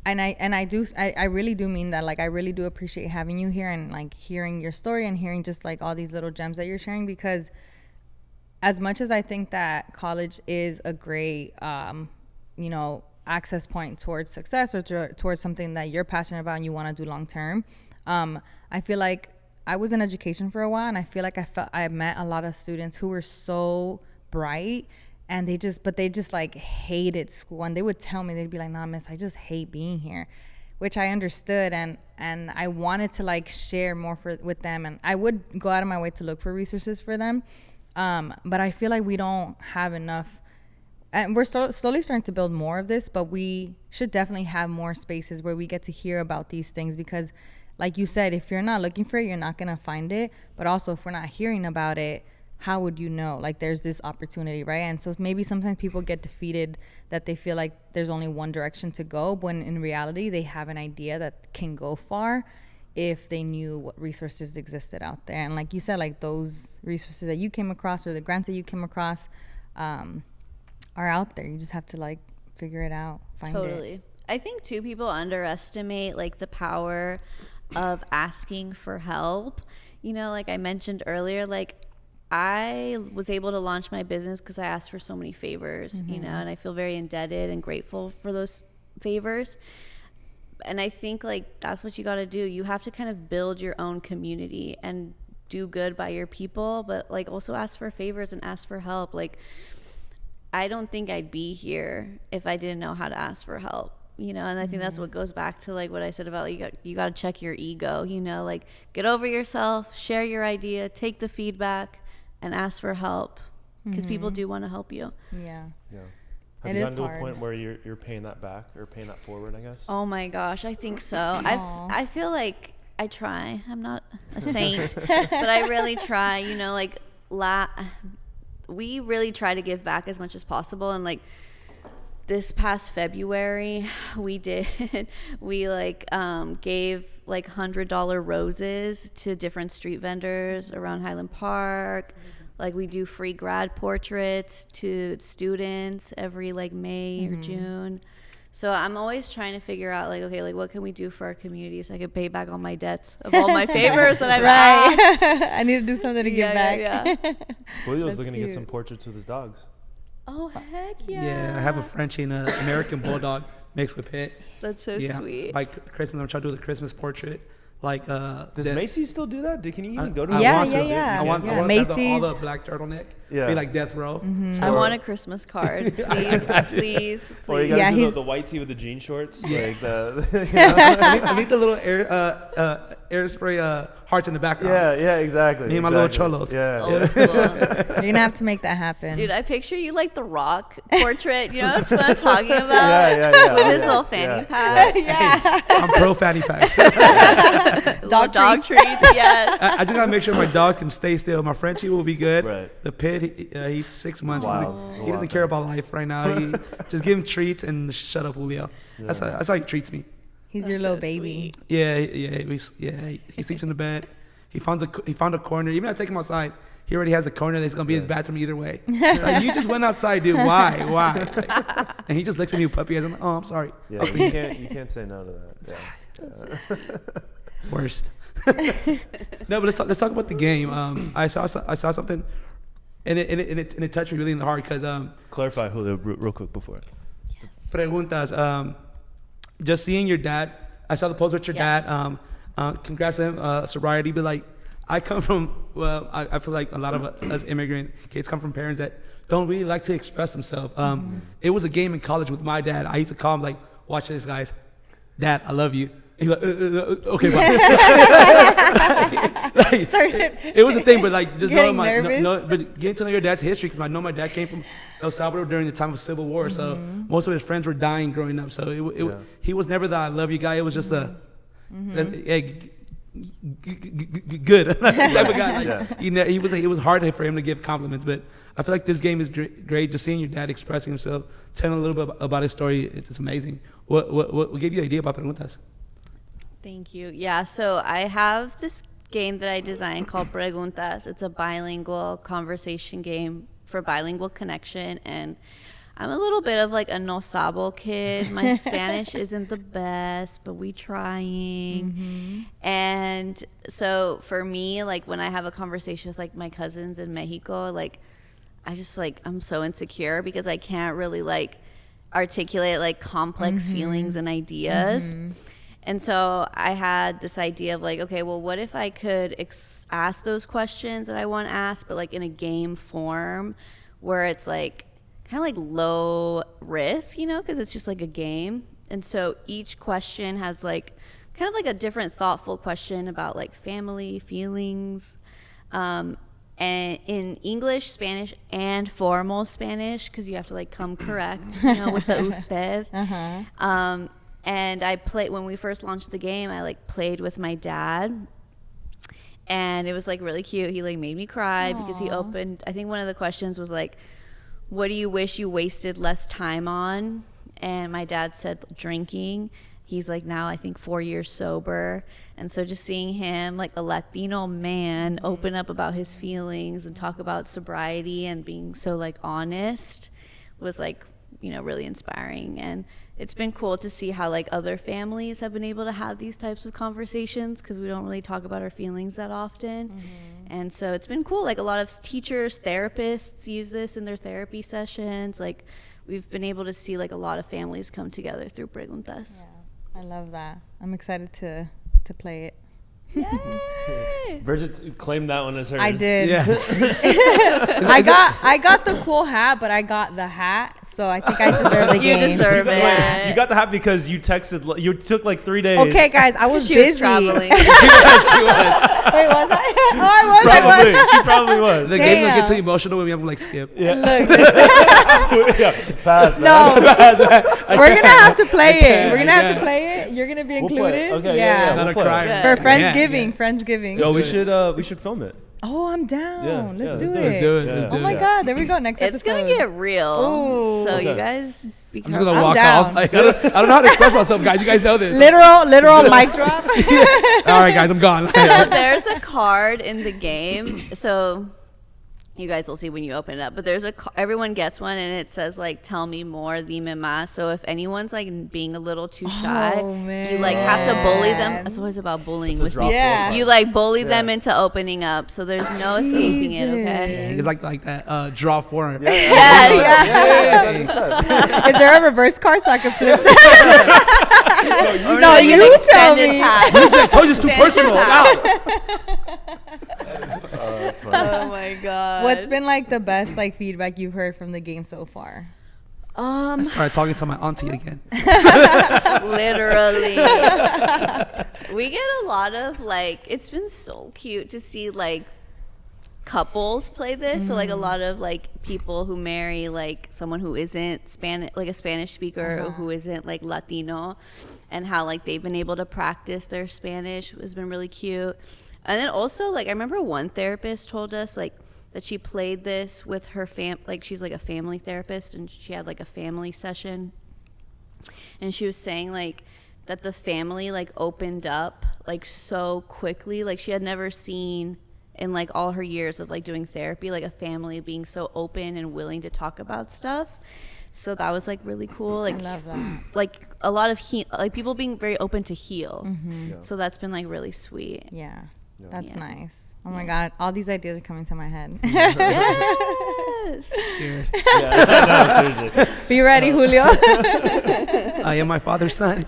I really do mean that. Like, I really do appreciate having you here and like hearing your story and hearing just like all these little gems that you're sharing, because as much as I think that college is a great, access point towards success or towards something that you're passionate about and you want to do long term, I feel like I was in education for a while, and I feel like I met a lot of students who were so bright, and they just like hated school, and they would tell me, they'd be like, nah, miss, I just hate being here, which I understood, and I wanted to like share more with them, and I would go out of my way to look for resources for them, but I feel like we don't have enough, and we're slowly starting to build more of this, but we should definitely have more spaces where we get to hear about these things, because like you said, if you're not looking for it, you're not gonna find it, but also if we're not hearing about it, how would you know? Like there's this opportunity, right? And so maybe sometimes people get defeated that they feel like there's only one direction to go, when in reality they have an idea that can go far if they knew what resources existed out there. And like you said, like those resources that you came across or the grants that you came across are out there. You just have to like figure it out, find it. Totally. I think too, people underestimate like the power of asking for help. You know, like I mentioned earlier, like I was able to launch my business because I asked for so many favors, you know, and I feel very indebted and grateful for those favors. And I think like that's what you got to do. You have to kind of build your own community and do good by your people, but like also ask for favors and ask for help. Like I don't think I'd be here if I didn't know how to ask for help, you know. And I think that's what goes back to like what I said about you got to check your ego, you know, like get over yourself, share your idea, take the feedback, and ask for help, because people do want to help you. Yeah. Have you gotten to a point where you're paying that back or paying that forward, I guess? Oh my gosh, I think so. I feel like I try. I'm not a saint, but I really try, you know, like we really try to give back as much as possible. And like this past February, we like gave like $100 roses to different street vendors around Highland Park. Like we do free grad portraits to students every like May or June. So I'm always trying to figure out like, okay, like what can we do for our community so I can pay back all my debts of all my favors that I've asked. I need to do something to give back. Yeah. Julio's looking to get some portraits with his dogs. Oh, heck yeah. Yeah, I have a Frenchie and an American Bulldog mixed with Pit. That's so sweet. Like Christmas, I'm trying to do the Christmas portrait. Like, does Macy's still do that? Can you even go to? Yeah. I want to have all the black turtleneck. Yeah. Be like death row. I want a Christmas card, please. Or you gotta do the white tee with the jean shorts. Yeah. Like the. I need the little air spray hearts in the background. Yeah, exactly. Me and my little cholos. Yeah. Old school. You're gonna have to make that happen. Dude, I picture you like the Rock portrait. You know what I'm talking about? Yeah. With his little fanny pack. Yeah. I'm pro fanny packs. Dog treats, yes. I just gotta make sure my dogs can stay still. My Frenchie will be good. Right. The Pit, he's 6 months. Wow. He doesn't care about life right now. He just give him treats and shut up, Julio. Yeah. That's how he treats me. He's your little baby. Yeah. He sleeps in the bed. He found a corner. Even I take him outside, he already has a corner that's gonna be in his bathroom either way. Like, you just went outside, dude. Why? Like, and he just looks at me with puppy eyes. I'm like, oh, I'm sorry. Yeah, you can't say no to that. Yeah. Worst. No, but let's talk about the game. I saw something, and it touched me really in the heart because Clarify, Julio, real quick before. Preguntas. Just seeing your dad. I saw the post with your dad. Congrats to him. Sobriety, but like, I come from, I feel like a lot of us immigrant kids come from parents that don't really like to express themselves. It was a game in college with my dad. I used to call him like, watch this, guys. Dad, I love you. And he's like, okay, bye. It was a thing, but like, just knowing but getting to know your dad's history, because I know my dad came from El Salvador during the time of Civil War, so most of his friends were dying growing up. So he was never the I love you guy. It was just the good type of guy. Like, it was hard for him to give compliments, but I feel like this game is great. Just seeing your dad expressing himself, telling a little bit about his story, it's amazing. What gave you the idea about Preguntas? Thank you. Yeah, so I have this game that I designed called Preguntas. It's a bilingual conversation game for bilingual connection, and I'm a little bit of like a no sabo kid. My Spanish isn't the best, but we trying. And so for me, like when I have a conversation with like my cousins in Mexico, like I just like, I'm so insecure because I can't really like articulate like complex feelings and ideas. And so I had this idea of like, okay, well, what if I could ask those questions that I want to ask, but like in a game form where it's like kind of like low risk, you know, because it's just like a game. And so each question has like kind of like a different thoughtful question about like family, feelings, and in English, Spanish, and formal Spanish, because you have to like come correct, you know, with the usted. And I played, when we first launched the game, I like played with my dad, and it was like really cute. He like made me cry because he opened, I think one of the questions was like, what do you wish you wasted less time on? And my dad said drinking. He's like now I think 4 years sober. And so just seeing him, like a Latino man, open up about his feelings and talk about sobriety and being so like honest was like, you know, really inspiring. And it's been cool to see how like other families have been able to have these types of conversations, because we don't really talk about our feelings that often. And so it's been cool. Like a lot of teachers, therapists use this in their therapy sessions. Like we've been able to see like a lot of families come together through Preguntas. Yeah, I love that. I'm excited to play it. Yay! Bridget claimed that one as hers. I did. Yeah. I got the cool hat, but I got the hat, so I think I deserve the game. You deserve it. You got the hat because you texted. You took like 3 days. Okay, guys, I was She busy. was traveling. She was. Wait, was I? Oh, I was. Probably. She probably was. The game will Damn. get too emotional when we have to like skip. Yeah. Look, Yeah. Pass. no, we're gonna have to play it. can't, We're gonna I have to can't. play it. You're gonna be We'll play. included. Okay, yeah. Not We'll a play. crime. Yeah. For Yeah. Friendsgiving. Yo, we should film it. Oh, I'm down. Yeah, Let's yeah, do let's it. Let's do it. Yeah. Let's Oh do my it. God, there we go. Next It's episode. gonna get real. Ooh. So Okay. you guys be I'm just careful. gonna walk down. off. Like, I don't know how to express myself, guys. You guys know this. Literal mic drop. All right, guys, I'm gone. So there's a card in the game. So you guys will see when you open it up. But there's everyone gets one, and it says like, "Tell me more, dime más." So if anyone's like being a little too shy, Oh, you like have to bully them. man. It's always about bullying It's a with drop Yeah. one. you like bully them into opening up. So there's no escaping it. Okay. It's like that draw form. Yeah. Is there a reverse card so I can flip? Or No, like an you tell extended me. pack. I told you it's too personal. That's funny. Oh my god. What's been like the best like feedback you've heard from the game so far? I started talking to my auntie again. Literally. We get a lot of like, it's been so cute to see like couples play this. So like a lot of like people who marry like someone who isn't Spanish, like a Spanish speaker or who isn't like Latino, and how like they've been able to practice their Spanish has been really cute. And then also like I remember one therapist told us like that she played this with her like she's like a family therapist, and she had like a family session, and she was saying like that the family like opened up like so quickly. Like she had never seen in like all her years of like doing therapy, like a family being so open and willing to talk about stuff. So that was like really cool. Like, I love that. Like a lot of like people being very open to heal. Yeah. So that's been like really sweet. Yeah, Yeah. that's Yeah. nice. Oh my God, all these ideas are coming to my head. Yes. Scared. Yeah, no, seriously. Be ready, Julio. I am my father's son.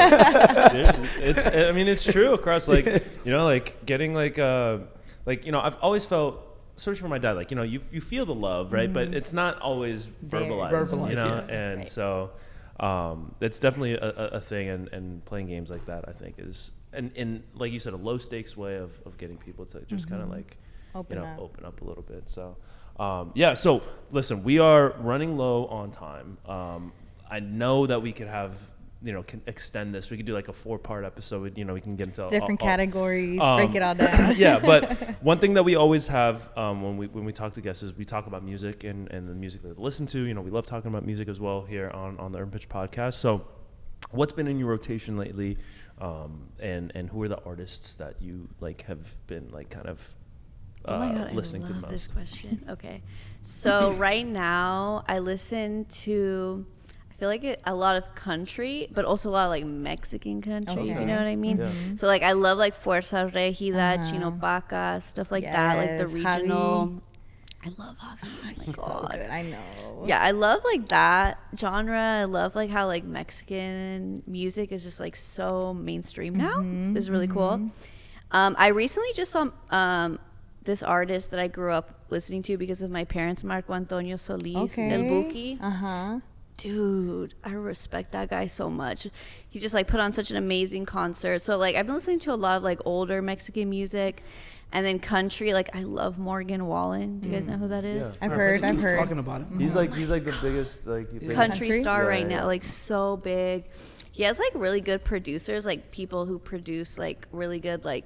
It's I mean it's true across like like getting like I've always felt, especially for my dad, like you feel the love, right? But it's not always verbalized, Verbalized, yeah. And Right. so it's definitely a thing, and playing games like that I think is and like you said, a low stakes way of getting people to just kind of like Open up. open up a little bit. So so listen, we are running low on time. I know that we could have can extend this. We could do like a 4-part episode. We can get into Different categories, break it all down. Yeah, but one thing that we always have when we talk to guests is we talk about music and the music that they listen to. We love talking about music as well here on the Urban Pitch podcast. So what's been in your rotation lately, and who are the artists that you like have been like kind of Oh my God, listening I to the love this most? question. Okay. So right now I listen to, I feel like a lot of country, but also a lot of like Mexican country, if you know what I mean. Yeah. So like I love like Fuerza Regida, Chino Paca, stuff like that, like the Yes, regional. Javi. I love Javi. Oh my So God. good, I know. Yeah, I love like that genre. I love like how like Mexican music is just like so mainstream now. This is really cool. I recently just saw this artist that I grew up listening to because of my parents, Marco Antonio Solis, Okay. El Buki. Uh-huh. Dude, I respect that guy so much. He just like put on such an amazing concert. So like I've been listening to a lot of like older Mexican music, and then country. Like I love Morgan Wallen. Do you guys know who that is? Yeah. I've heard. Talking about him. He's like the biggest Country Country? star Yeah, right yeah. now, like so big. He has like really good producers, like people who produce like really good like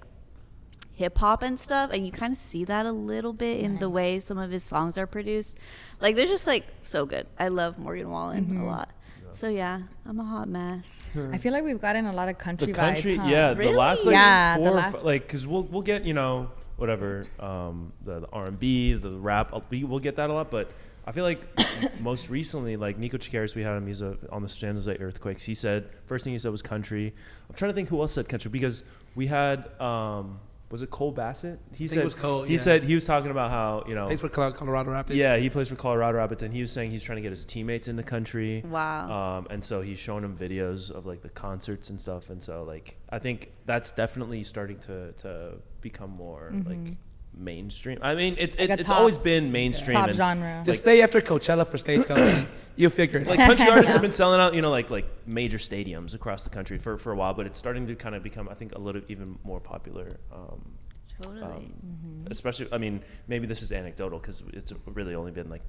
hip hop and stuff, and you kind of see that a little bit in the way some of his songs are produced. Like they're just like so good. I love Morgan Wallen a lot. So yeah, I'm a hot mess. I feel like we've gotten a lot of country The country, vibes, huh? yeah. Really? The last like Yeah, the 4 or last- 5, like because we'll get whatever the R&B, the rap. We'll get that a lot, but I feel like most recently, like Nico Chicaris, we had him. He's on the San Jose Earthquakes. He said first thing he said was country. I'm trying to think who else said country because we had was it Cole Bassett? He said it was Cole, He yeah. said he was talking about how Plays for Colorado Rapids. yeah, he plays for Colorado Rapids, and he was saying he's trying to get his teammates in the country. Wow. And so he's showing them videos of like the concerts and stuff, and so like I think that's definitely starting to become more like mainstream. I mean, it's Like a it's top- always been mainstream. Top and, genre. Just stay after Coachella for stage coaching. You'll figure it like out. country artists have been selling out, like major stadiums across the country for a while, but it's starting to kind of become, I think, a little even more popular. Totally. Especially, I mean, maybe this is anecdotal because it's really only been like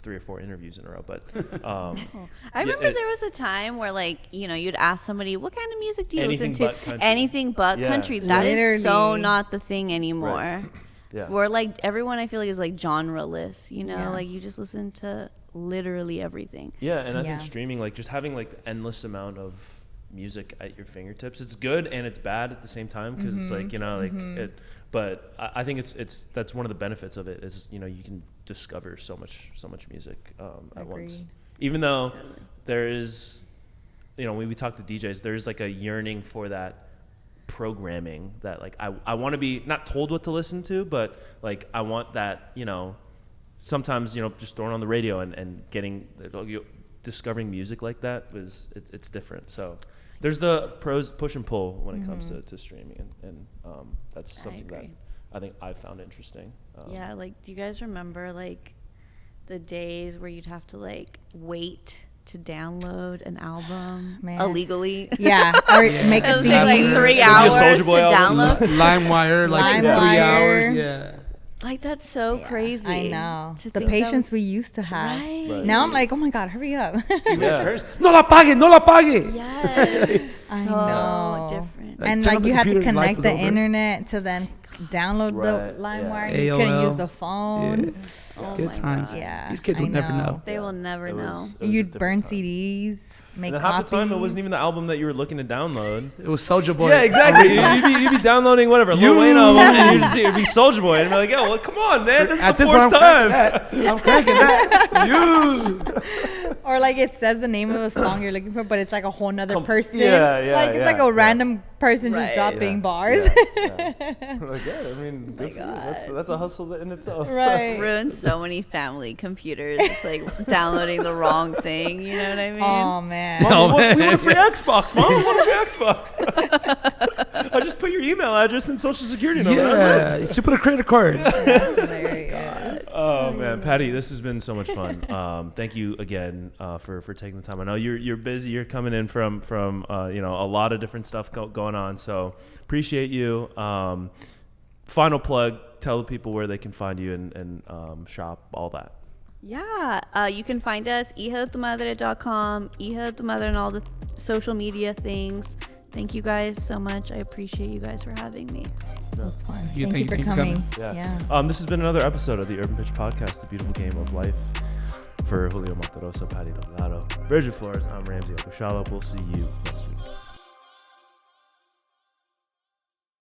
3 or 4 interviews in a row, but I remember there was a time where like you'd ask somebody, what kind of music do you listen Anything to? but country. Anything but Yeah. country. That is so Literally. not the thing anymore. Right. Yeah. Where like everyone I feel like is like genre-less, Yeah. like you just listen to literally everything. Yeah, and I Yeah. think streaming, like just having like endless amount of music at your fingertips, it's good and it's bad at the same time because it's like it. But I think it's that's one of the benefits of it is you can discover so much music at once. Agreed. Even though there is, when we talk to DJs, there's like a yearning for that programming that like I want to be not told what to listen to, but like I want that sometimes just throwing on the radio and getting discovering music like that it's different. So there's the pros push and pull when it comes to streaming and that's something that agree. I think I found interesting. Yeah, like do you guys remember like the days where you'd have to like wait to download an album Man. illegally? Yeah, or make It a was CD. like Maybe 3 a hours Soulja to Boy album. download. LimeWire, like 3 LimeWire. hours. Yeah. Like that's so crazy. I know. to The think that patience was- we used to have. Right. Now I'm like, oh my God, hurry up. Yeah. No la pague, no la pague. Yes, it's I so know. different. Like, And turn like off the you had to computer, life connect was the over. internet to then download Right, the LimeWire. yeah. You couldn't AOL. use the phone. Oh Good my times. God. Yeah. These kids I will never know. They will never It know. was a You'd burn different time. CDs. make and half the time it copies. wasn't even the album that you were looking to download. It was Soulja Boy. Yeah, exactly. you'd be downloading whatever Lil Wayne album, and it'd be Soulja Boy, and be like, yo, well, come on, man, this is At the this point, fourth time. I'm cranking that. Or like it says the name of the song you're looking for, but it's like a whole nother person. Yeah, yeah, Like it's like a random person just Right. dropping Yeah, bars. Like, yeah, I mean, good for you. That's a hustle in itself. Right. Ruined so many family computers, just like downloading the wrong thing. You know what I mean? Oh man. Mom, we want a free Xbox. Mom, we want a free Xbox. I just put your email address and social security number. Yeah, you should put a credit card. That's hilarious. Oh man, Patty, this has been so much fun. Thank you again for taking the time. I know you're busy. You're coming in from a lot of different stuff going on. So appreciate you. Final plug. Tell the people where they can find you and shop, all that. Yeah, you can find us hijadetumadre.com, Hija de tu Madre, and all the social media things. Thank you guys so much. I appreciate you guys for having me. That's fun. You- Thank you for thank you for coming. Yeah. This has been another episode of the Urban Pitch Podcast, The Beautiful Game of Life. For Julio Monterosa, Patty Delgado, Virgil Flores, I'm Ramsey Okushala. We'll see you next week.